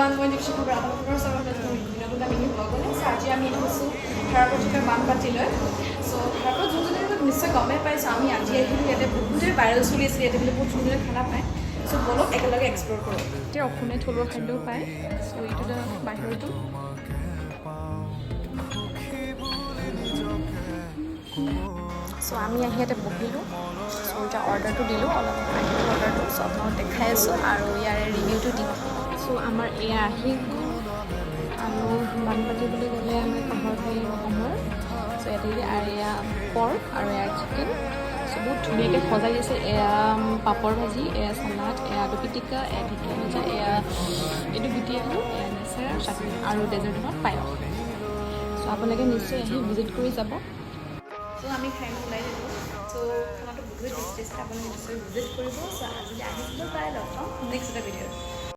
everyone, মই দীপশিখা খবৰ আপোনালোকৰ স্বাগতম জনাইছোঁ নতুন এটা মিনি ব্লগলৈ। আজি আমি আহিছোঁ ধাৰাপথৰ বানপাটিলৈ। চ' ধাৰাপথ যোনজনে নিশ্চয় গমেই পাইছোঁ আমি আজি আহিলোঁ ইয়াতে বহুতেই ভাইৰেল চলি আছিলে ইয়াতে বোলে বহুত ধুনীয়া খানা পায়। চ' বলক একেলগে এক্সপ্ল'ৰ কৰোঁ। এতিয়া অসমীয়া থলুৱা খাদ্যও পায়। চ' এইটো এটা বাহিৰতো চ' আমি আহি ইয়াতে বহিলোঁ। চ' এতিয়া অৰ্ডাৰটো দিলোঁ অলপ অৰ্ডাৰটো চ' আপোনালোকক দেখাই আছোঁ আৰু ইয়াৰে ৰিভিউটো দিম। চ' আমাৰ এয়া আহি আৰু বানপাটি বুলি ক'লে আমি কাঁহৰ ঠাই অসমৰ চ' ইয়াতে আৰু এয়া পৰ্ক আৰু এয়া চিকেন চ' বহুত ধুনীয়াকৈ সজাই দিছে। এয়া পাপৰ ভাজি, এয়া চালাড, এয়া আলু পিটিকা, এয়া ঢেকীয়া ভাজা, এয়া এইটো গুটি আলু, এয়া নেচাৰ চাটনি আৰু ডেজাৰ্টত পায়স। চ' আপোনালোকে নিশ্চয় আহি ভিজিট কৰি যাব। চ' আমি খাই ওলাই দিলোঁ। চ' খানাটো বহুত টেষ্টি আছে, আপোনালোকে নিশ্চয় ভিজিট কৰিব। চ' আজিলৈ আহিছিলোঁ, প্ৰায় লগ পাম নেক্সট এটা ভিডিঅ'ত।